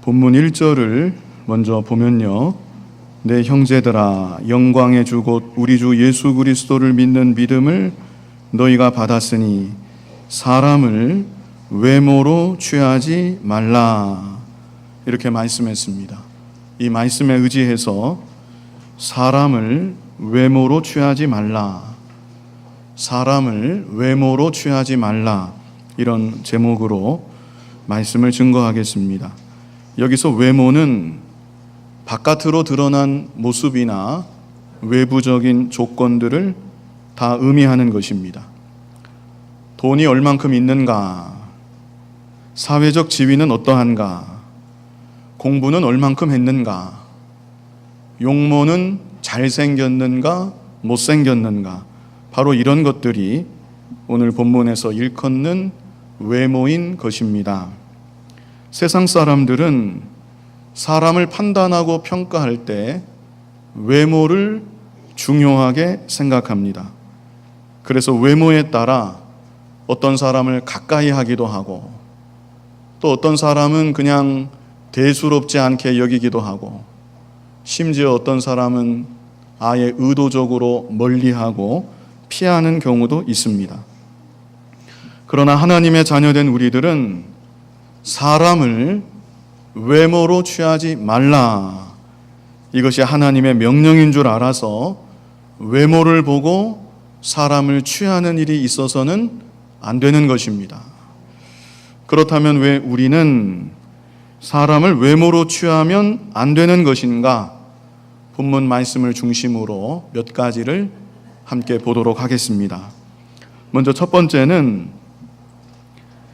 본문 1절을 먼저 보면요. 내 형제들아 영광의 주 곧 우리 주 예수 그리스도를 믿는 믿음을 너희가 받았으니 사람을 외모로 취하지 말라. 이렇게 말씀했습니다. 이 말씀에 의지해서 사람을 외모로 취하지 말라. 사람을 외모로 취하지 말라. 이런 제목으로 말씀을 증거하겠습니다. 여기서 외모는 바깥으로 드러난 모습이나 외부적인 조건들을 다 의미하는 것입니다. 돈이 얼만큼 있는가? 사회적 지위는 어떠한가? 공부는 얼만큼 했는가? 용모는 잘생겼는가? 못생겼는가? 바로 이런 것들이 오늘 본문에서 일컫는 외모인 것입니다. 세상 사람들은 사람을 판단하고 평가할 때 외모를 중요하게 생각합니다. 그래서 외모에 따라 어떤 사람을 가까이 하기도 하고 또 어떤 사람은 그냥 대수롭지 않게 여기기도 하고 심지어 어떤 사람은 아예 의도적으로 멀리하고 피하는 경우도 있습니다. 그러나 하나님의 자녀된 우리들은 사람을 외모로 취하지 말라. 이것이 하나님의 명령인 줄 알아서 외모를 보고 사람을 취하는 일이 있어서는 안 되는 것입니다. 그렇다면 왜 우리는 사람을 외모로 취하면 안 되는 것인가? 본문 말씀을 중심으로 몇 가지를 함께 보도록 하겠습니다. 먼저 첫 번째는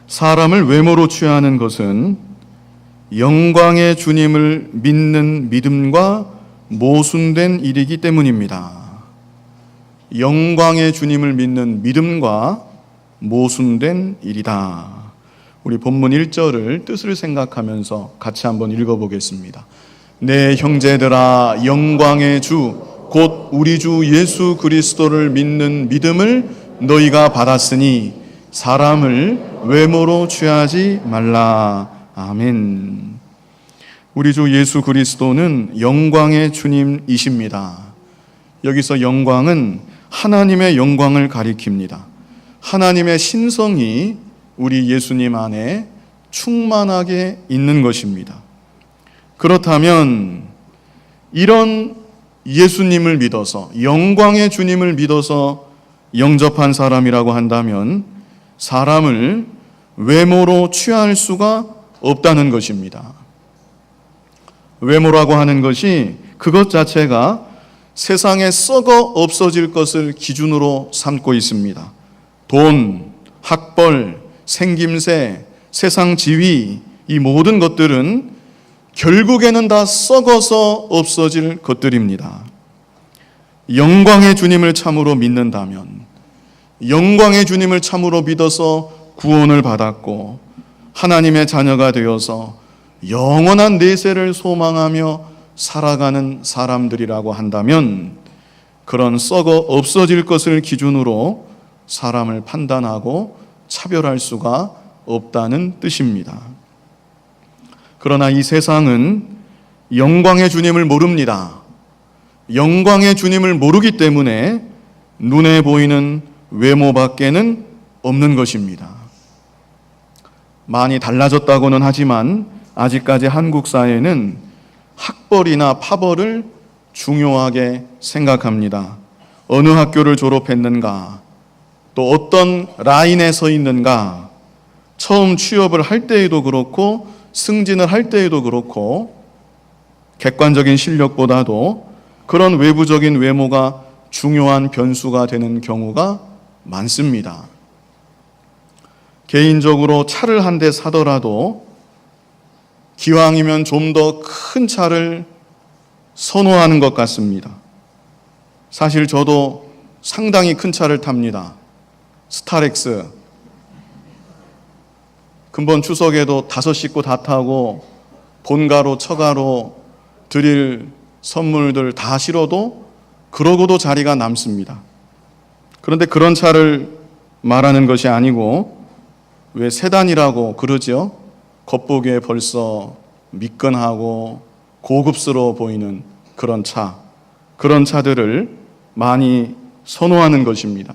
사람을 외모로 취하는 것은 영광의 주님을 믿는 믿음과 모순된 일이기 때문입니다. 영광의 주님을 믿는 믿음과 모순된 일이다. 우리 본문 1절을 뜻을 생각하면서 같이 한번 읽어보겠습니다. 내 형제들아 영광의 주 곧 우리 주 예수 그리스도를 믿는 믿음을 너희가 받았으니 사람을 외모로 취하지 말라. 아멘. 우리 주 예수 그리스도는 영광의 주님이십니다. 여기서 영광은 하나님의 영광을 가리킵니다. 하나님의 신성이 우리 예수님 안에 충만하게 있는 것입니다. 그렇다면 이런 예수님을 믿어서 영광의 주님을 믿어서 영접한 사람이라고 한다면 사람을 외모로 취할 수가 없다는 것입니다. 외모라고 하는 것이 그것 자체가 세상에 썩어 없어질 것을 기준으로 삼고 있습니다. 돈, 학벌, 생김새, 세상 지위, 이 모든 것들은 결국에는 다 썩어서 없어질 것들입니다. 영광의 주님을 참으로 믿는다면, 영광의 주님을 참으로 믿어서 구원을 받았고 하나님의 자녀가 되어서 영원한 내세를 소망하며 살아가는 사람들이라고 한다면 그런 썩어 없어질 것을 기준으로 사람을 판단하고 차별할 수가 없다는 뜻입니다. 그러나 이 세상은 영광의 주님을 모릅니다. 영광의 주님을 모르기 때문에 눈에 보이는 외모밖에는 없는 것입니다. 많이 달라졌다고는 하지만 아직까지 한국 사회는 학벌이나 파벌을 중요하게 생각합니다. 어느 학교를 졸업했는가, 또 어떤 라인에 서 있는가, 처음 취업을 할 때에도 그렇고 승진을 할 때에도 그렇고 객관적인 실력보다도 그런 외부적인 외모가 중요한 변수가 되는 경우가 많습니다. 개인적으로 차를 한 대 사더라도 기왕이면 좀 더 큰 차를 선호하는 것 같습니다. 사실 저도 상당히 큰 차를 탑니다. 스타렉스. 금번 추석에도 5 식구 다 타고 본가로 처가로 드릴 선물들 다 실어도 그러고도 자리가 남습니다. 그런데 그런 차를 말하는 것이 아니고 왜 세단이라고 그러죠? 겉보기에 벌써 미끈하고 고급스러워 보이는 그런 차들을 많이 선호하는 것입니다.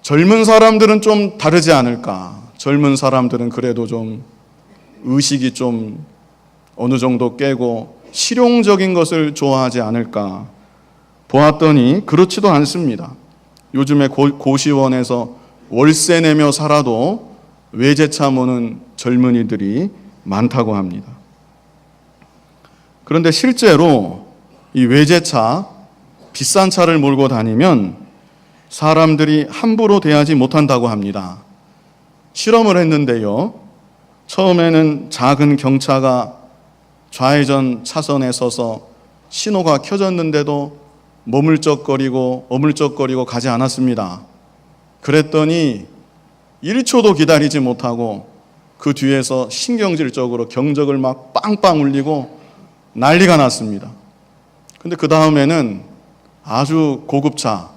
젊은 사람들은 좀 다르지 않을까? 젊은 사람들은 그래도 좀 의식이 좀 어느 정도 깨고 실용적인 것을 좋아하지 않을까? 보았더니 그렇지도 않습니다. 요즘에 고시원에서 월세 내며 살아도 외제차 모는 젊은이들이 많다고 합니다. 그런데 실제로 이 외제차, 비싼 차를 몰고 다니면 사람들이 함부로 대하지 못한다고 합니다. 실험을 했는데요. 처음에는 작은 경차가 좌회전 차선에 서서 신호가 켜졌는데도 어물쩍거리고 가지 않았습니다. 그랬더니 1초도 기다리지 못하고 그 뒤에서 신경질적으로 경적을 막 빵빵 울리고 난리가 났습니다. 근데 그 다음에는 아주 고급차,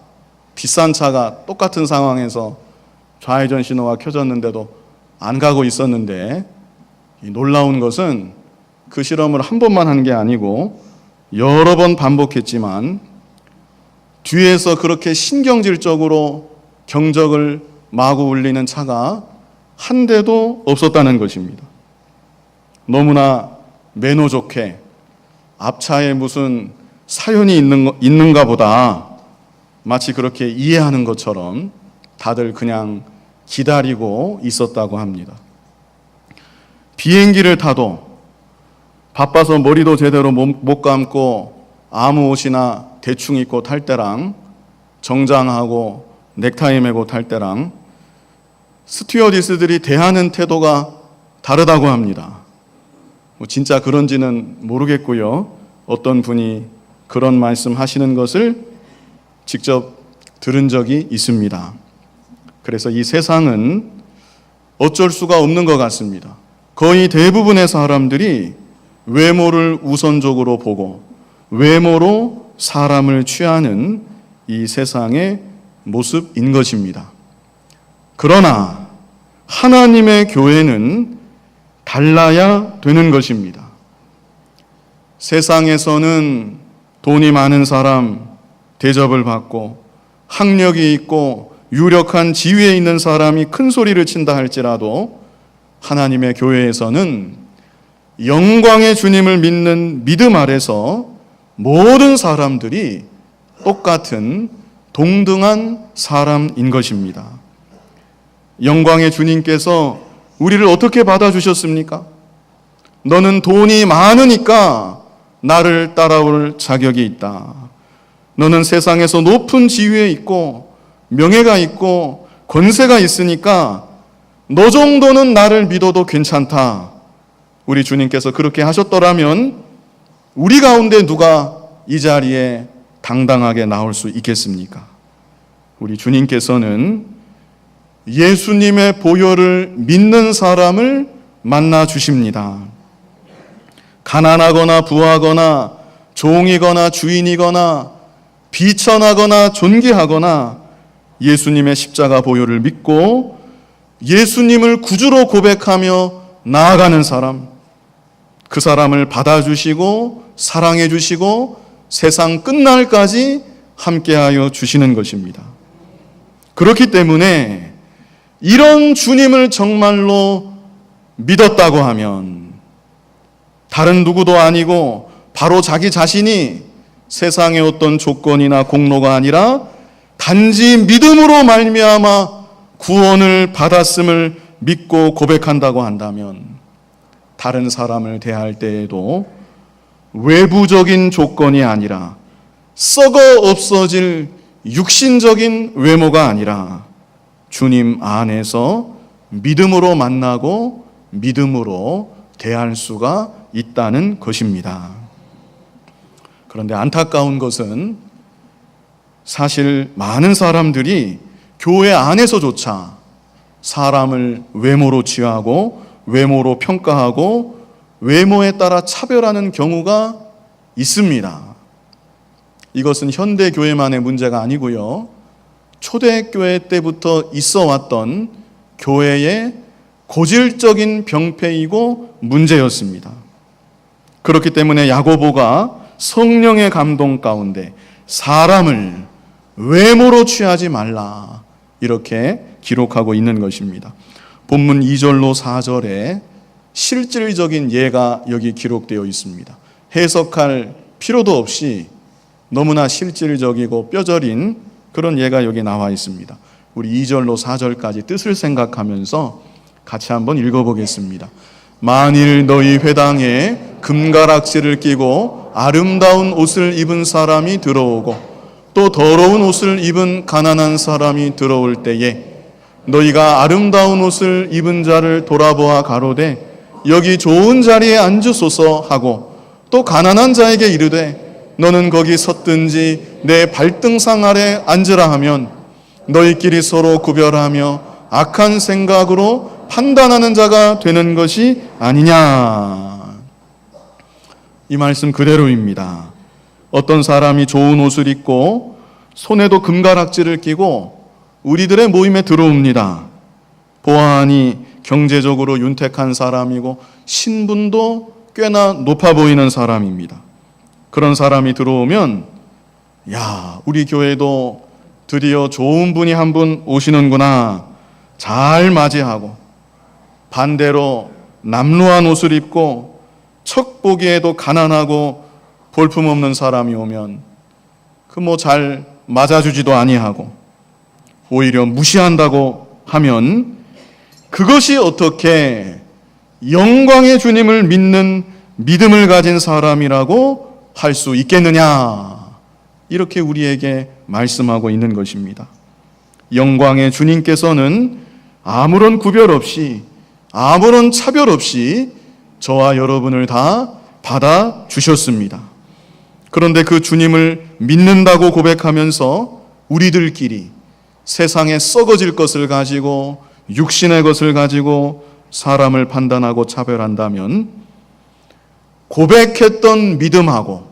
비싼 차가 똑같은 상황에서 좌회전 신호가 켜졌는데도 안 가고 있었는데, 이 놀라운 것은 그 실험을 한 번만 한 게 아니고 여러 번 반복했지만 뒤에서 그렇게 신경질적으로 경적을 마구 울리는 차가 한 대도 없었다는 것입니다. 너무나 매너 좋게 앞차에 무슨 사연이 있는가 보다 마치 그렇게 이해하는 것처럼 다들 그냥 기다리고 있었다고 합니다. 비행기를 타도 바빠서 머리도 제대로 못 감고 아무 옷이나 대충 입고 탈 때랑 정장하고 넥타이 매고 탈 때랑 스튜어디스들이 대하는 태도가 다르다고 합니다. 진짜 그런지는 모르겠고요. 어떤 분이 그런 말씀 하시는 것을 직접 들은 적이 있습니다. 그래서 이 세상은 어쩔 수가 없는 것 같습니다. 거의 대부분의 사람들이 외모를 우선적으로 보고 외모로 사람을 취하는 이 세상의 모습인 것입니다. 그러나 하나님의 교회는 달라야 되는 것입니다. 세상에서는 돈이 많은 사람 대접을 받고 학력이 있고 유력한 지위에 있는 사람이 큰 소리를 친다 할지라도 하나님의 교회에서는 영광의 주님을 믿는 믿음 아래서 모든 사람들이 똑같은 동등한 사람인 것입니다. 영광의 주님께서 우리를 어떻게 받아주셨습니까? 너는 돈이 많으니까 나를 따라올 자격이 있다. 너는 세상에서 높은 지위에 있고 명예가 있고 권세가 있으니까 너 정도는 나를 믿어도 괜찮다. 우리 주님께서 그렇게 하셨더라면 우리 가운데 누가 이 자리에 당당하게 나올 수 있겠습니까? 우리 주님께서는 예수님의 보혈을 믿는 사람을 만나 주십니다. 가난하거나 부하거나 종이거나 주인이거나 비천하거나 존귀하거나 예수님의 십자가 보혈을 믿고 예수님을 구주로 고백하며 나아가는 사람, 그 사람을 받아주시고 사랑해주시고 세상 끝날까지 함께하여 주시는 것입니다. 그렇기 때문에 이런 주님을 정말로 믿었다고 하면 다른 누구도 아니고 바로 자기 자신이 세상의 어떤 조건이나 공로가 아니라 단지 믿음으로 말미암아 구원을 받았음을 믿고 고백한다고 한다면 다른 사람을 대할 때에도 외부적인 조건이 아니라 썩어 없어질 육신적인 외모가 아니라 주님 안에서 믿음으로 만나고 믿음으로 대할 수가 있다는 것입니다. 그런데 안타까운 것은 사실 많은 사람들이 교회 안에서조차 사람을 외모로 취하고 외모로 평가하고 외모에 따라 차별하는 경우가 있습니다. 이것은 현대 교회만의 문제가 아니고요. 초대교회 때부터 있어 왔던 교회의 고질적인 병폐이고 문제였습니다. 그렇기 때문에 야고보가 성령의 감동 가운데 사람을 외모로 취하지 말라 이렇게 기록하고 있는 것입니다. 본문 2절로 4절에 실질적인 예가 여기 기록되어 있습니다. 해석할 필요도 없이 너무나 실질적이고 뼈저린 그런 예가 여기 나와 있습니다. 우리 2절로 4절까지 뜻을 생각하면서 같이 한번 읽어보겠습니다. 만일 너희 회당에 금가락지를 끼고 아름다운 옷을 입은 사람이 들어오고 또 더러운 옷을 입은 가난한 사람이 들어올 때에 너희가 아름다운 옷을 입은 자를 돌아보아 가로되 여기 좋은 자리에 앉으소서 하고 또 가난한 자에게 이르되 너는 거기 섰든지 내 발등상 아래 앉으라 하면 너희끼리 서로 구별하며 악한 생각으로 판단하는 자가 되는 것이 아니냐. 이 말씀 그대로입니다. 어떤 사람이 좋은 옷을 입고 손에도 금가락지를 끼고 우리들의 모임에 들어옵니다. 보아하니 경제적으로 윤택한 사람이고 신분도 꽤나 높아 보이는 사람입니다. 그런 사람이 들어오면 야, 우리 교회도 드디어 좋은 분이 한 분 오시는구나 잘 맞이하고, 반대로 남루한 옷을 입고 척 보기에도 가난하고 볼품없는 사람이 오면 그 뭐 잘 맞아주지도 아니하고 오히려 무시한다고 하면 그것이 어떻게 영광의 주님을 믿는 믿음을 가진 사람이라고 할 수 있겠느냐, 이렇게 우리에게 말씀하고 있는 것입니다. 영광의 주님께서는 아무런 구별 없이 아무런 차별 없이 저와 여러분을 다 받아주셨습니다. 그런데 그 주님을 믿는다고 고백하면서 우리들끼리 세상에 썩어질 것을 가지고 육신의 것을 가지고 사람을 판단하고 차별한다면 고백했던 믿음하고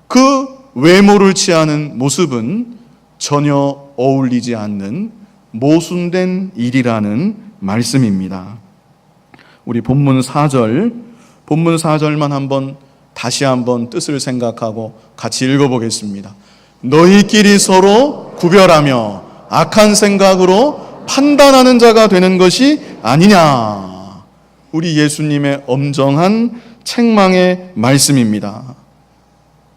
그 외모를 취하는 모습은 전혀 어울리지 않는 모순된 일이라는 말씀입니다. 우리 본문 4절만 다시 한번 뜻을 생각하고 같이 읽어보겠습니다. 너희끼리 서로 구별하며 악한 생각으로 판단하는 자가 되는 것이 아니냐. 우리 예수님의 엄정한 책망의 말씀입니다.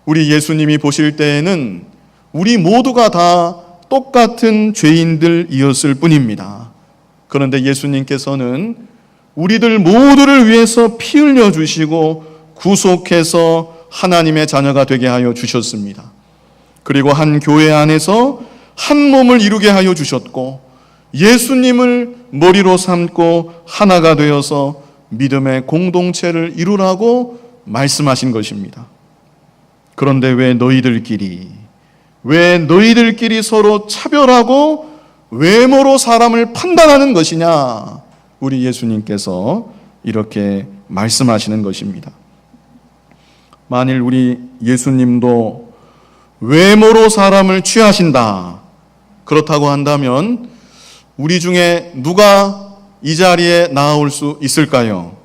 우리 예수님이 보실 때에는 우리 모두가 다 똑같은 죄인들이었을 뿐입니다. 그런데 예수님께서는 우리들 모두를 위해서 피 흘려 주시고 구속해서 하나님의 자녀가 되게 하여 주셨습니다. 그리고 한 교회 안에서 한 몸을 이루게 하여 주셨고 예수님을 머리로 삼고 하나가 되어서 믿음의 공동체를 이루라고 말씀하신 것입니다. 그런데 왜 너희들끼리 서로 차별하고 외모로 사람을 판단하는 것이냐? 우리 예수님께서 이렇게 말씀하시는 것입니다. 만일 우리 예수님도 외모로 사람을 취하신다, 그렇다고 한다면 우리 중에 누가 이 자리에 나올 수 있을까요?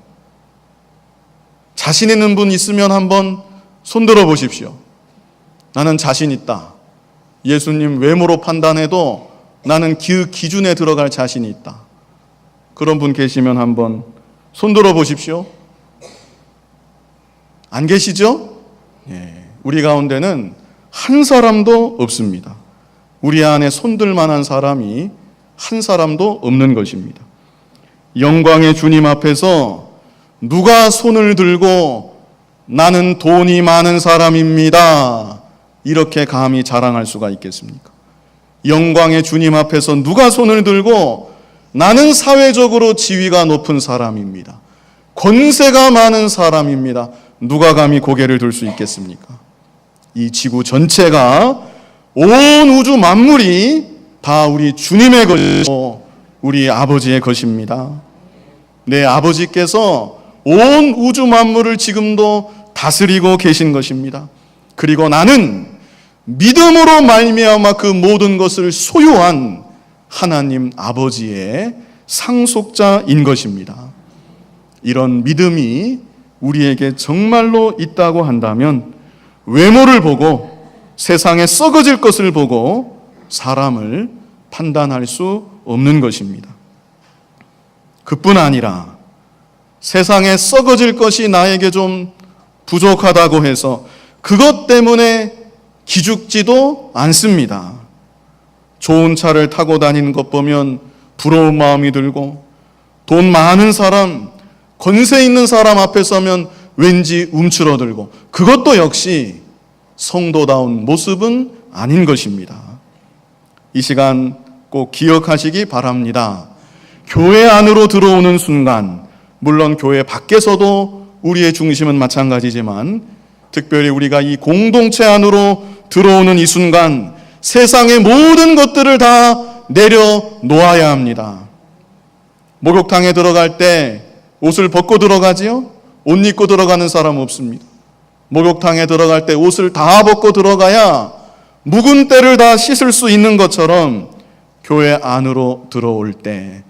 자신 있는 분 있으면 한번 손들어 보십시오. 나는 자신 있다. 예수님 외모로 판단해도 나는 그 기준에 들어갈 자신이 있다. 그런 분 계시면 한번 손들어 보십시오. 안 계시죠? 예, 우리 가운데는 한 사람도 없습니다. 우리 안에 손들 만한 사람이 한 사람도 없는 것입니다. 영광의 주님 앞에서 누가 손을 들고 나는 돈이 많은 사람입니다, 이렇게 감히 자랑할 수가 있겠습니까? 영광의 주님 앞에서 누가 손을 들고 나는 사회적으로 지위가 높은 사람입니다, 권세가 많은 사람입니다, 누가 감히 고개를 들 수 있겠습니까? 이 지구 전체가, 온 우주 만물이 다 우리 주님의 것이고 우리 아버지의 것입니다. 내 아버지께서 온 우주 만물을 지금도 다스리고 계신 것입니다. 그리고 나는 믿음으로 말미암아 그 모든 것을 소유한 하나님 아버지의 상속자인 것입니다. 이런 믿음이 우리에게 정말로 있다고 한다면 외모를 보고 세상에 썩어질 것을 보고 사람을 판단할 수 없는 것입니다. 그뿐 아니라 세상에 썩어질 것이 나에게 좀 부족하다고 해서 그것 때문에 기죽지도 않습니다. 좋은 차를 타고 다니는 것 보면 부러운 마음이 들고, 돈 많은 사람, 권세 있는 사람 앞에 서면 왠지 움츠러들고, 그것도 역시 성도다운 모습은 아닌 것입니다. 이 시간 꼭 기억하시기 바랍니다. 교회 안으로 들어오는 순간, 물론 교회 밖에서도 우리의 중심은 마찬가지지만 특별히 우리가 이 공동체 안으로 들어오는 이 순간 세상의 모든 것들을 다 내려놓아야 합니다. 목욕탕에 들어갈 때 옷을 벗고 들어가지요? 옷 입고 들어가는 사람 없습니다. 목욕탕에 들어갈 때 옷을 다 벗고 들어가야 묵은 때를 다 씻을 수 있는 것처럼 교회 안으로 들어올 때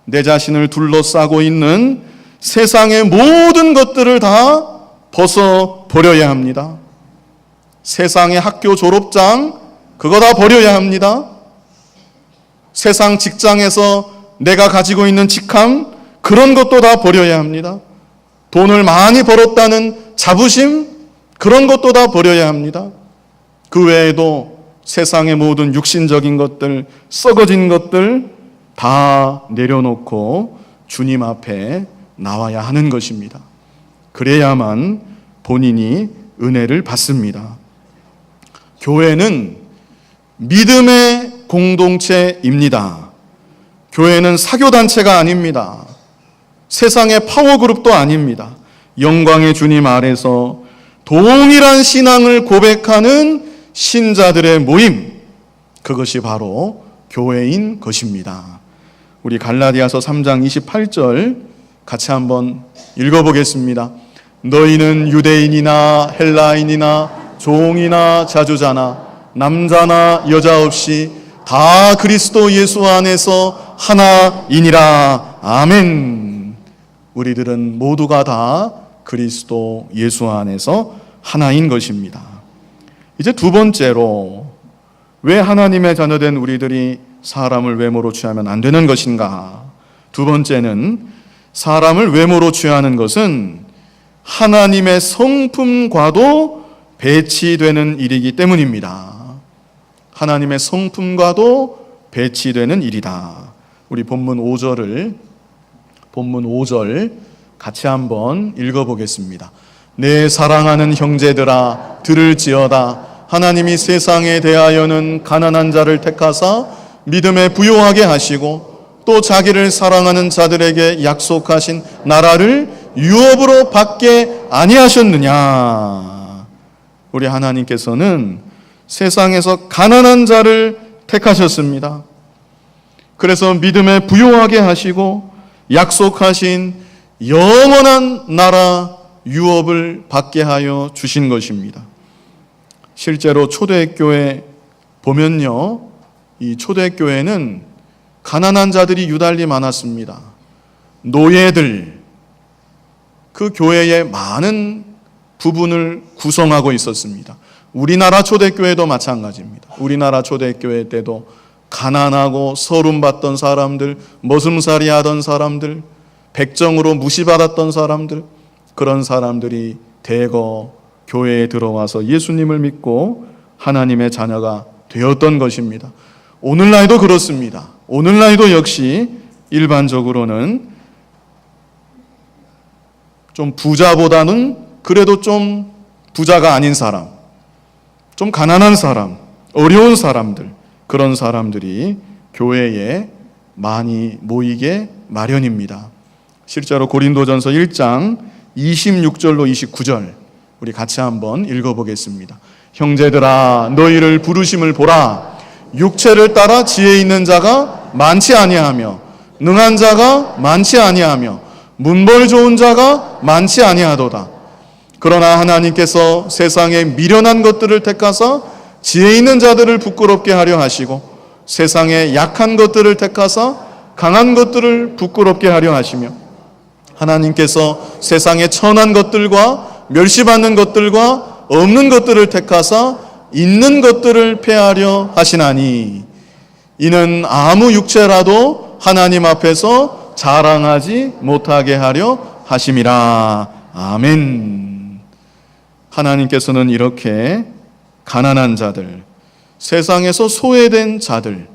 내 자신을 둘러싸고 있는 세상의 모든 것들을 다 벗어버려야 합니다. 세상의 학교 졸업장 그거 다 버려야 합니다. 세상 직장에서 내가 가지고 있는 직함 그런 것도 다 버려야 합니다. 돈을 많이 벌었다는 자부심 그런 것도 다 버려야 합니다. 그 외에도 세상의 모든 육신적인 것들, 썩어진 것들 다 내려놓고 주님 앞에 나와야 하는 것입니다. 그래야만 본인이 은혜를 받습니다. 교회는 믿음의 공동체입니다. 교회는 사교단체가 아닙니다. 세상의 파워그룹도 아닙니다. 영광의 주님 아래서 동일한 신앙을 고백하는 신자들의 모임, 그것이 바로 교회인 것입니다. 우리 갈라디아서 3장 28절 같이 한번 읽어보겠습니다. 너희는 유대인이나 헬라인이나 종이나 자주자나 남자나 여자 없이 다 그리스도 예수 안에서 하나이니라. 아멘. 우리들은 모두가 다 그리스도 예수 안에서 하나인 것입니다. 이제 두 번째로 왜 하나님의 자녀된 우리들이 사람을 외모로 취하면 안 되는 것인가? 두 번째는 사람을 외모로 취하는 것은 하나님의 성품과도 배치되는 일이기 때문입니다. 하나님의 성품과도 배치되는 일이다. 우리 본문 5절 같이 한번 읽어보겠습니다. 내 사랑하는 형제들아 들을지어다. 하나님이 세상에 대하여는 가난한 자를 택하사 믿음에 부요하게 하시고 또 자기를 사랑하는 자들에게 약속하신 나라를 유업으로 받게 아니하셨느냐. 우리 하나님께서는 세상에서 가난한 자를 택하셨습니다. 그래서 믿음에 부요하게 하시고 약속하신 영원한 나라 유업을 받게 하여 주신 것입니다. 실제로 초대교회 보면요, 이 초대교회는 가난한 자들이 유달리 많았습니다. 노예들, 그 교회의 많은 부분을 구성하고 있었습니다. 우리나라 초대교회도 마찬가지입니다. 우리나라 초대교회 때도 가난하고 서름받던 사람들, 머슴살이 하던 사람들, 백정으로 무시받았던 사람들, 그런 사람들이 대거 교회에 들어와서 예수님을 믿고 하나님의 자녀가 되었던 것입니다. 오늘날도 그렇습니다. 오늘날도 역시 일반적으로는 좀 부자보다는 그래도 좀 부자가 아닌 사람, 좀 가난한 사람, 어려운 사람들, 그런 사람들이 교회에 많이 모이게 마련입니다. 실제로 고린도전서 1장 26절로 29절 우리 같이 한번 읽어보겠습니다. 형제들아 너희를 부르심을 보라. 육체를 따라 지혜 있는 자가 많지 아니하며 능한 자가 많지 아니하며 문벌 좋은 자가 많지 아니하도다. 그러나 하나님께서 세상에 미련한 것들을 택하사 지혜 있는 자들을 부끄럽게 하려 하시고 세상에 약한 것들을 택하사 강한 것들을 부끄럽게 하려 하시며 하나님께서 세상의 천한 것들과 멸시받는 것들과 없는 것들을 택하사 있는 것들을 폐하려 하시나니 이는 아무 육체라도 하나님 앞에서 자랑하지 못하게 하려 하심이라. 아멘. 하나님께서는 이렇게 가난한 자들, 세상에서 소외된 자들,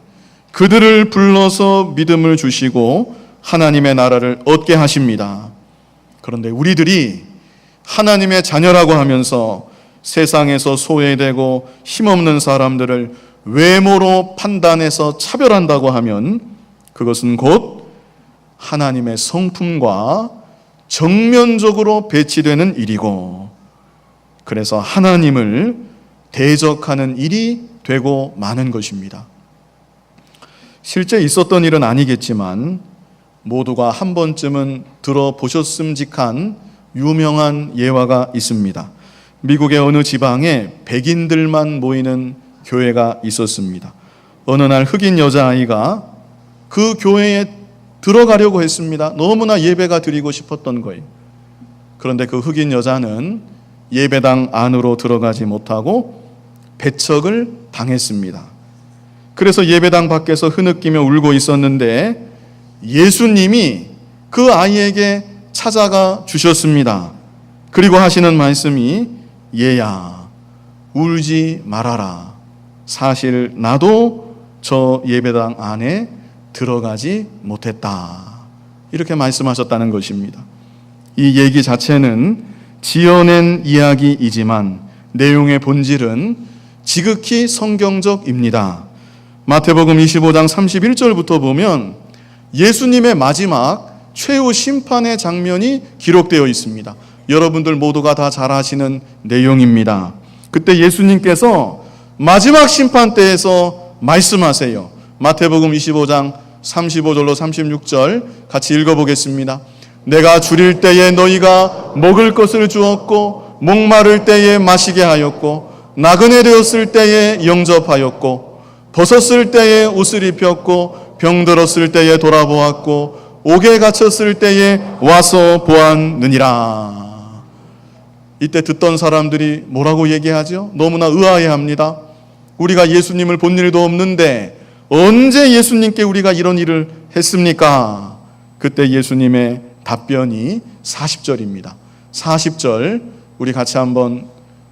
그들을 불러서 믿음을 주시고 하나님의 나라를 얻게 하십니다. 그런데 우리들이 하나님의 자녀라고 하면서 세상에서 소외되고 힘없는 사람들을 외모로 판단해서 차별한다고 하면 그것은 곧 하나님의 성품과 정면적으로 배치되는 일이고, 그래서 하나님을 대적하는 일이 되고 마는 것입니다. 실제 있었던 일은 아니겠지만 모두가 한 번쯤은 들어보셨음직한 유명한 예화가 있습니다. 미국의 어느 지방에 백인들만 모이는 교회가 있었습니다. 어느 날 흑인 여자아이가 그 교회에 들어가려고 했습니다. 너무나 예배가 드리고 싶었던 거예요. 그런데 그 흑인 여자는 예배당 안으로 들어가지 못하고 배척을 당했습니다. 그래서 예배당 밖에서 흐느끼며 울고 있었는데 예수님이 그 아이에게 찾아가 주셨습니다. 그리고 하시는 말씀이, 얘야, 울지 말아라. 사실 나도 저 예배당 안에 들어가지 못했다. 이렇게 말씀하셨다는 것입니다. 이 얘기 자체는 지어낸 이야기이지만 내용의 본질은 지극히 성경적입니다. 마태복음 25장 31절부터 보면 예수님의 마지막 최후 심판의 장면이 기록되어 있습니다. 여러분들 모두가 다 잘 아시는 내용입니다. 그때 예수님께서 마지막 심판 때에서 말씀하세요. 마태복음 25장 35절로 36절 같이 읽어보겠습니다. 내가 줄일 때에 너희가 먹을 것을 주었고 목마를 때에 마시게 하였고 나그네 되었을 때에 영접하였고 벗었을 때에 옷을 입혔고 병들었을 때에 돌아보았고 옥에 갇혔을 때에 와서 보았느니라. 이때 듣던 사람들이 뭐라고 얘기하죠? 너무나 의아해합니다. 우리가 예수님을 본 일도 없는데 언제 예수님께 우리가 이런 일을 했습니까? 그때 예수님의 답변이 40절입니다. 40절 우리 같이 한번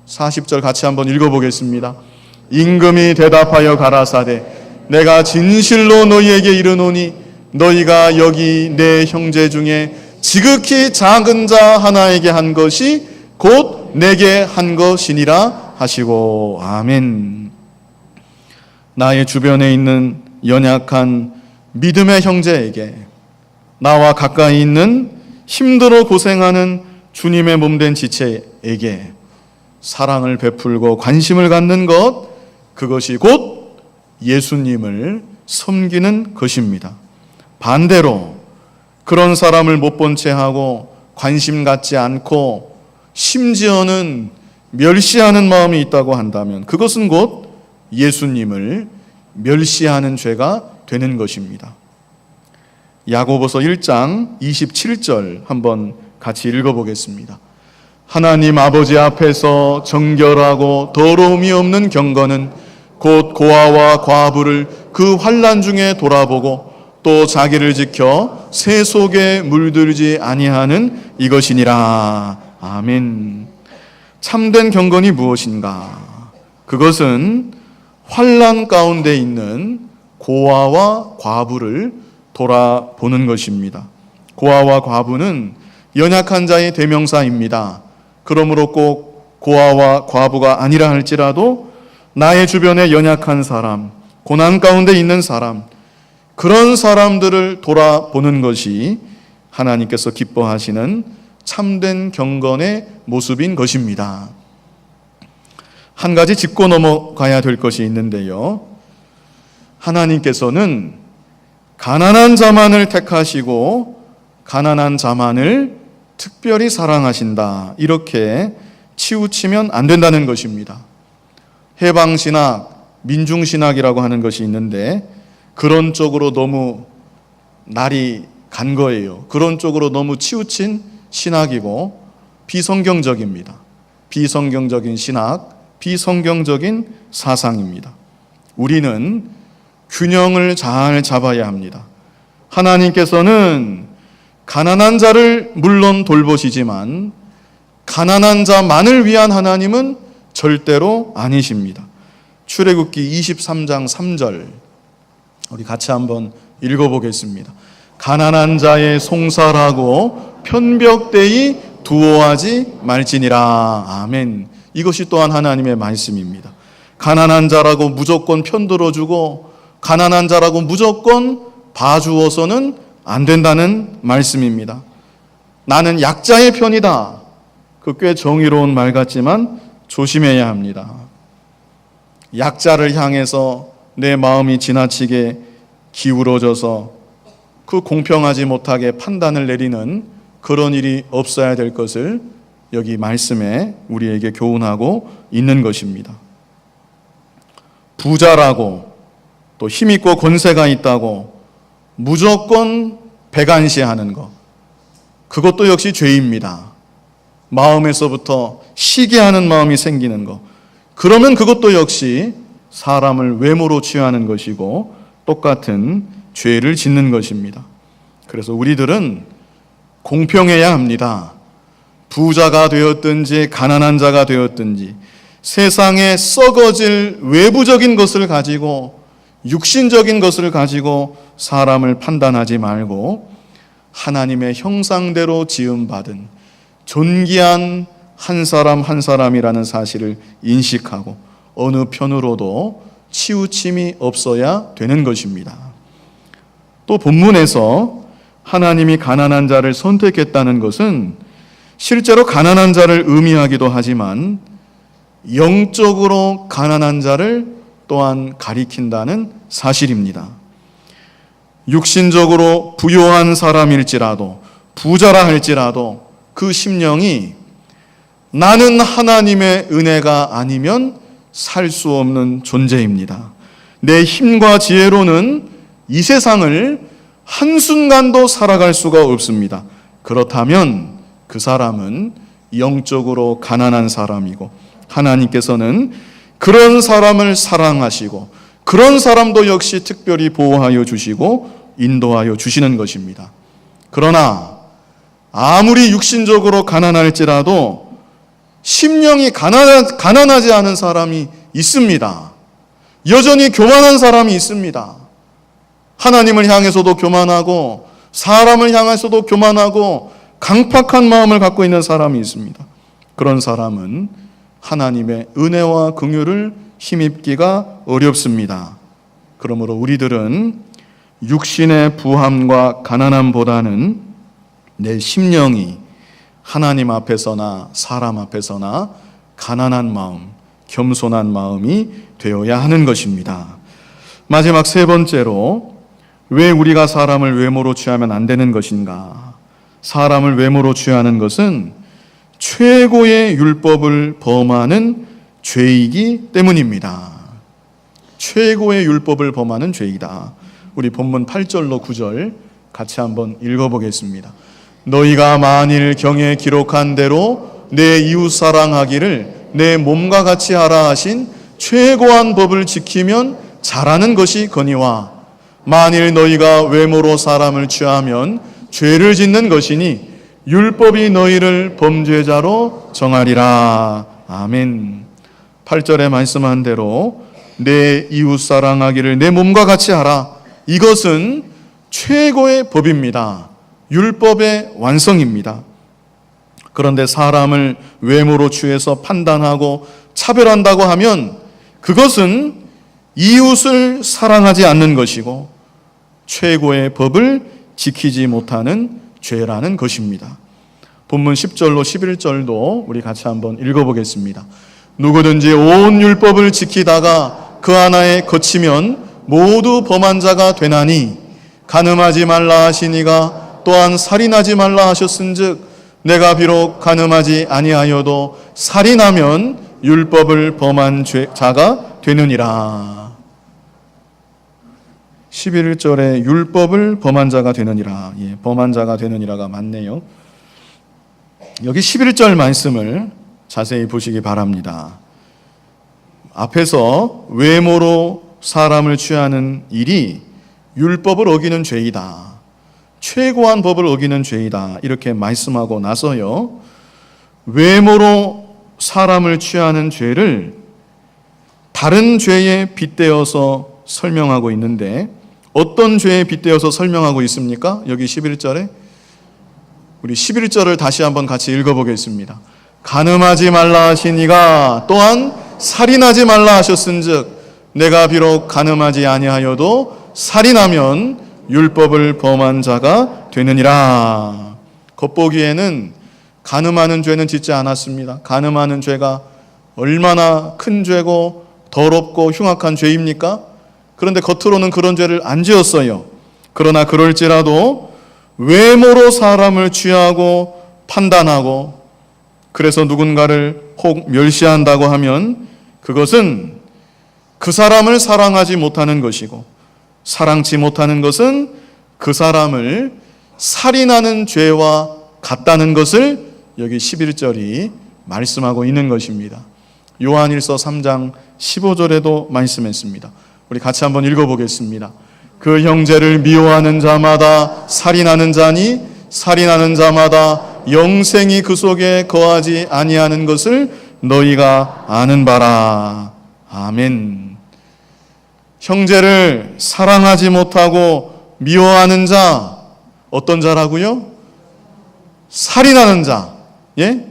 40절 같이 한번 읽어보겠습니다. 임금이 대답하여 가라사대 내가 진실로 너희에게 이르노니 너희가 여기 내 형제 중에 지극히 작은 자 하나에게 한 것이 곧 내게 한 것이니라 하시고. 아멘. 나의 주변에 있는 연약한 믿음의 형제에게, 나와 가까이 있는 힘들어 고생하는 주님의 몸된 지체에게 사랑을 베풀고 관심을 갖는 것, 그것이 곧 예수님을 섬기는 것입니다. 반대로 그런 사람을 못 본 채 하고 관심 갖지 않고 심지어는 멸시하는 마음이 있다고 한다면 그것은 곧 예수님을 멸시하는 죄가 되는 것입니다. 야고보서 1장 27절 한번 같이 읽어보겠습니다. 하나님 아버지 앞에서 정결하고 더러움이 없는 경건은 곧 고아와 과부를 그 환난 중에 돌아보고 또 자기를 지켜 새 속에 물들지 아니하는 이것이니라. 아멘. 참된 경건이 무엇인가? 그것은 환난 가운데 있는 고아와 과부를 돌아보는 것입니다. 고아와 과부는 연약한 자의 대명사입니다. 그러므로 꼭 고아와 과부가 아니라 할지라도 나의 주변에 연약한 사람, 고난 가운데 있는 사람, 그런 사람들을 돌아보는 것이 하나님께서 기뻐하시는 참된 경건의 모습인 것입니다. 한 가지 짚고 넘어가야 될 것이 있는데요. 하나님께서는 가난한 자만을 택하시고 가난한 자만을 특별히 사랑하신다. 이렇게 치우치면 안 된다는 것입니다. 해방신학, 민중신학이라고 하는 것이 있는데 그런 쪽으로 너무 날이 간 거예요. 그런 쪽으로 너무 치우친 신학이고 비성경적입니다. 비성경적인 신학, 비성경적인 사상입니다. 우리는 균형을 잘 잡아야 합니다. 하나님께서는 가난한 자를 물론 돌보시지만 가난한 자만을 위한 하나님은 절대로 아니십니다. 출애굽기 23장 3절 우리 같이 한번 읽어보겠습니다. 가난한 자의 송사라고 편벽되이 두어하지 말지니라. 아멘. 이것이 또한 하나님의 말씀입니다. 가난한 자라고 무조건 편들어주고 가난한 자라고 무조건 봐주어서는 안 된다는 말씀입니다. 나는 약자의 편이다. 그 꽤 정의로운 말 같지만 조심해야 합니다. 약자를 향해서 내 마음이 지나치게 기울어져서 그 공평하지 못하게 판단을 내리는 그런 일이 없어야 될 것을 여기 말씀에 우리에게 교훈하고 있는 것입니다. 부자라고 또 힘있고 권세가 있다고 무조건 배관시하는 것, 그것도 역시 죄입니다. 마음에서부터 시기하는 마음이 생기는 것, 그러면 그것도 역시 사람을 외모로 취하는 것이고 똑같은 죄를 짓는 것입니다. 그래서 우리들은 공평해야 합니다. 부자가 되었든지 가난한 자가 되었든지 세상에 썩어질 외부적인 것을 가지고 육신적인 것을 가지고 사람을 판단하지 말고 하나님의 형상대로 지음받은 존귀한 한 사람 한 사람이라는 사실을 인식하고 어느 편으로도 치우침이 없어야 되는 것입니다. 또 본문에서 하나님이 가난한 자를 선택했다는 것은 실제로 가난한 자를 의미하기도 하지만 영적으로 가난한 자를 또한 가리킨다는 사실입니다. 육신적으로 부요한 사람일지라도 부자라 할지라도 그 심령이 나는 하나님의 은혜가 아니면 살 수 없는 존재입니다. 내 힘과 지혜로는 이 세상을 한순간도 살아갈 수가 없습니다. 그렇다면 그 사람은 영적으로 가난한 사람이고 하나님께서는 그런 사람을 사랑하시고 그런 사람도 역시 특별히 보호하여 주시고 인도하여 주시는 것입니다. 그러나 아무리 육신적으로 가난할지라도 심령이 가난하지 않은 사람이 있습니다. 여전히 교만한 사람이 있습니다. 하나님을 향해서도 교만하고 사람을 향해서도 교만하고 강팍한 마음을 갖고 있는 사람이 있습니다. 그런 사람은 하나님의 은혜와 긍휼을 힘입기가 어렵습니다. 그러므로 우리들은 육신의 부함과 가난함보다는 내 심령이 하나님 앞에서나 사람 앞에서나 가난한 마음, 겸손한 마음이 되어야 하는 것입니다. 마지막 세 번째로 왜 우리가 사람을 외모로 취하면 안 되는 것인가? 사람을 외모로 취하는 것은 최고의 율법을 범하는 죄이기 때문입니다. 최고의 율법을 범하는 죄이다. 우리 본문 8절로 9절 같이 한번 읽어보겠습니다. 너희가 만일 경에 기록한 대로 내 이웃 사랑하기를 내 몸과 같이 하라 하신 최고한 법을 지키면 잘하는 것이 거니와 만일 너희가 외모로 사람을 취하면 죄를 짓는 것이니 율법이 너희를 범죄자로 정하리라. 아멘. 8절에 말씀한 대로 내 이웃 사랑하기를 내 몸과 같이 하라. 이것은 최고의 법입니다. 율법의 완성입니다. 그런데 사람을 외모로 취해서 판단하고 차별한다고 하면 그것은 이웃을 사랑하지 않는 것이고 최고의 법을 지키지 못하는 죄라는 것입니다. 본문 10절로 11절도 우리 같이 한번 읽어보겠습니다. 누구든지 온 율법을 지키다가 그 하나에 거치면 모두 범한 자가 되나니 간음하지 말라 하시니가 또한 살인하지 말라 하셨은즉 내가 비록 간음하지 아니하여도 살인하면 율법을 범한 자가 되느니라. 11절에 율법을 범한 자가 되느니라. 범한 자가 되느니라가 맞네요. 여기 11절 말씀을 자세히 보시기 바랍니다. 앞에서 외모로 사람을 취하는 일이 율법을 어기는 죄이다. 최고한 법을 어기는 죄이다. 이렇게 말씀하고 나서요, 외모로 사람을 취하는 죄를 다른 죄에 빗대어서 설명하고 있는데, 어떤 죄에 빗대어서 설명하고 있습니까? 여기 11절에 우리 11절을 다시 한번 같이 읽어보겠습니다. 간음하지 말라 하시니가 또한 살인하지 말라 하셨은즉 내가 비록 간음하지 아니하여도 살인하면 율법을 범한 자가 되느니라. 겉보기에는 간음하는 죄는 짓지 않았습니다. 간음하는 죄가 얼마나 큰 죄고 더럽고 흉악한 죄입니까? 그런데 겉으로는 그런 죄를 안 지었어요. 그러나 그럴지라도 외모로 사람을 취하고 판단하고 그래서 누군가를 혹 멸시한다고 하면 그것은 그 사람을 사랑하지 못하는 것이고, 사랑치 못하는 것은 그 사람을 살인하는 죄와 같다는 것을 여기 11절이 말씀하고 있는 것입니다. 요한일서 3장 15절에도 말씀했습니다. 우리 같이 한번 읽어보겠습니다. 그 형제를 미워하는 자마다 살인하는 자니 살인하는 자마다 영생이 그 속에 거하지 아니하는 것을 너희가 아는 바라. 아멘. 형제를 사랑하지 못하고 미워하는 자, 어떤 자라고요? 살인하는 자. 예?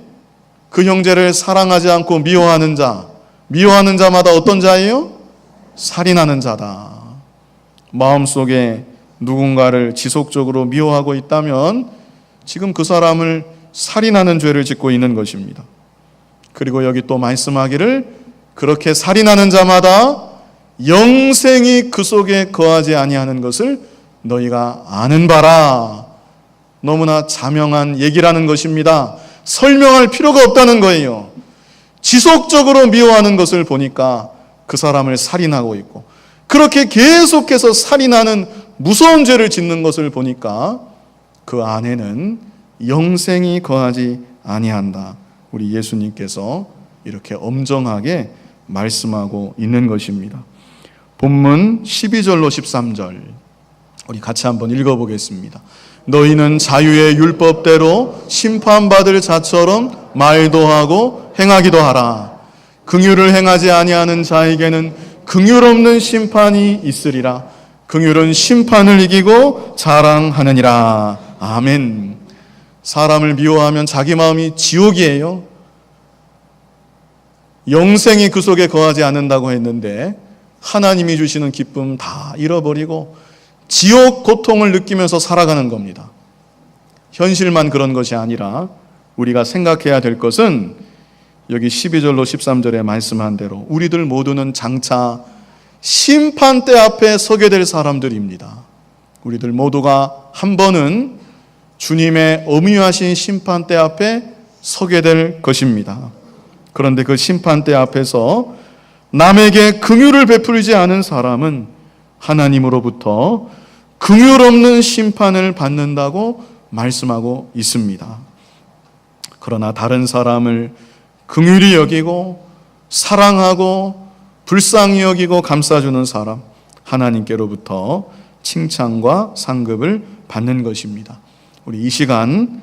그 형제를 사랑하지 않고 미워하는 자, 미워하는 자마다 어떤 자예요? 살인하는 자다. 마음속에 누군가를 지속적으로 미워하고 있다면 지금 그 사람을 살인하는 죄를 짓고 있는 것입니다. 그리고 여기 또 말씀하기를 그렇게 살인하는 자마다 영생이 그 속에 거하지 아니하는 것을 너희가 아는 바라. 너무나 자명한 얘기라는 것입니다. 설명할 필요가 없다는 거예요. 지속적으로 미워하는 것을 보니까 그 사람을 살인하고 있고, 그렇게 계속해서 살인하는 무서운 죄를 짓는 것을 보니까 그 안에는 영생이 거하지 아니한다. 우리 예수님께서 이렇게 엄정하게 말씀하고 있는 것입니다. 본문 12절로 13절 우리 같이 한번 읽어보겠습니다. 너희는 자유의 율법대로 심판받을 자처럼 말도 하고 행하기도 하라. 긍휼을 행하지 아니하는 자에게는 긍휼 없는 심판이 있으리라. 긍휼은 심판을 이기고 자랑하느니라. 아멘. 사람을 미워하면 자기 마음이 지옥이에요. 영생이 그 속에 거하지 않는다고 했는데 하나님이 주시는 기쁨 다 잃어버리고 지옥 고통을 느끼면서 살아가는 겁니다. 현실만 그런 것이 아니라 우리가 생각해야 될 것은 여기 12절로 13절에 말씀한 대로 우리들 모두는 장차 심판대 앞에 서게 될 사람들입니다. 우리들 모두가 한 번은 주님의 엄유하신 심판대 앞에 서게 될 것입니다. 그런데 그 심판대 앞에서 남에게 긍휼을 베풀지 않은 사람은 하나님으로부터 긍휼 없는 심판을 받는다고 말씀하고 있습니다. 그러나 다른 사람을 긍휼히 여기고 사랑하고 불쌍히 여기고 감싸주는 사람, 하나님께로부터 칭찬과 상급을 받는 것입니다. 우리 이 시간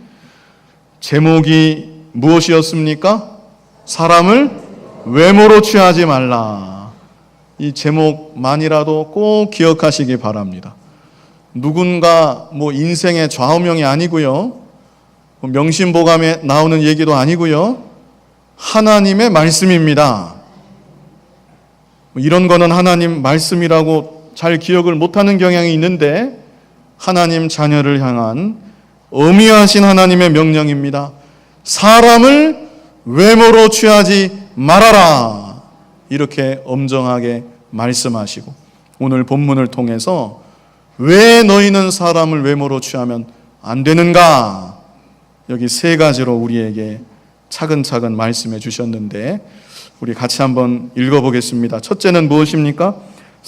제목이 무엇이었습니까? 사람을 외모로 취하지 말라. 이 제목만이라도 꼭 기억하시기 바랍니다. 누군가 인생의 좌우명이 아니고요, 명심보감에 나오는 얘기도 아니고요, 하나님의 말씀입니다. 이런 거는 하나님 말씀이라고 잘 기억을 못하는 경향이 있는데 하나님 자녀를 향한 엄미하신 하나님의 명령입니다. 사람을 외모로 취하지 말아라. 이렇게 엄정하게 말씀하시고 오늘 본문을 통해서 왜 너희는 사람을 외모로 취하면 안 되는가? 여기 세 가지로 우리에게 차근차근 말씀해 주셨는데 우리 같이 한번 읽어보겠습니다. 첫째는 무엇입니까?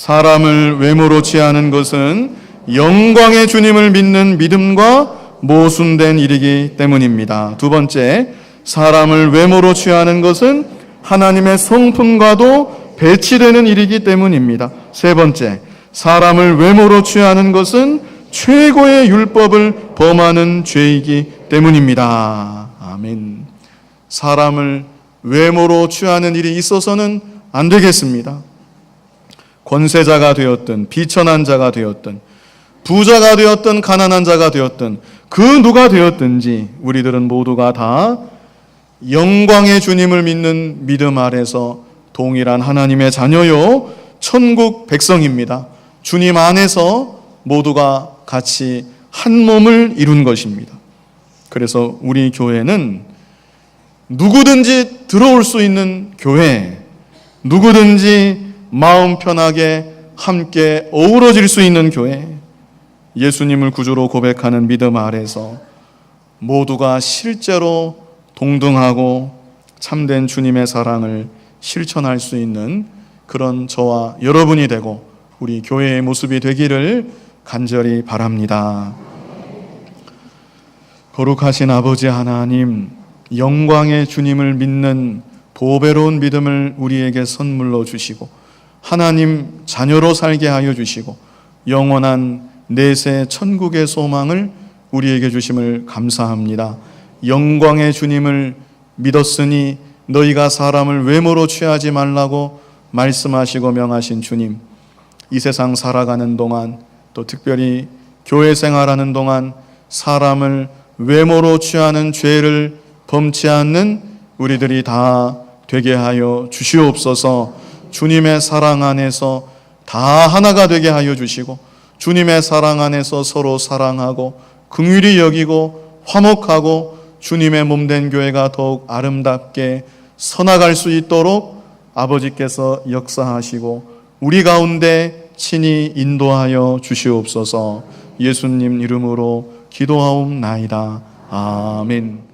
사람을 외모로 취하는 것은 영광의 주님을 믿는 믿음과 모순된 일이기 때문입니다. 두 번째, 사람을 외모로 취하는 것은 하나님의 성품과도 배치되는 일이기 때문입니다. 세 번째, 사람을 외모로 취하는 것은 최고의 율법을 범하는 죄이기 때문입니다. 아멘. 사람을 외모로 취하는 일이 있어서는 안 되겠습니다. 권세자가 되었든 비천한 자가 되었든 부자가 되었든 가난한 자가 되었든 그 누가 되었든지 우리들은 모두가 다 영광의 주님을 믿는 믿음 아래서 동일한 하나님의 자녀요 천국 백성입니다. 주님 안에서 모두가 같이 한 몸을 이룬 것입니다. 그래서 우리 교회는 누구든지 들어올 수 있는 교회, 누구든지 마음 편하게 함께 어우러질 수 있는 교회, 예수님을 구주로 고백하는 믿음 아래서 모두가 실제로 동등하고 참된 주님의 사랑을 실천할 수 있는 그런 저와 여러분이 되고 우리 교회의 모습이 되기를 간절히 바랍니다. 거룩하신 아버지 하나님, 영광의 주님을 믿는 보배로운 믿음을 우리에게 선물로 주시고 하나님 자녀로 살게 하여 주시고 영원한 내세 천국의 소망을 우리에게 주심을 감사합니다. 영광의 주님을 믿었으니 너희가 사람을 외모로 취하지 말라고 말씀하시고 명하신 주님, 이 세상 살아가는 동안 또 특별히 교회 생활하는 동안 사람을 외모로 취하는 죄를 범치 않는 우리들이 다 되게 하여 주시옵소서. 주님의 사랑 안에서 다 하나가 되게 하여 주시고 주님의 사랑 안에서 서로 사랑하고 긍휼히 여기고 화목하고 주님의 몸된 교회가 더욱 아름답게 서나갈 수 있도록 아버지께서 역사하시고 우리 가운데 친히 인도하여 주시옵소서. 예수님 이름으로 기도하옵나이다. 아멘.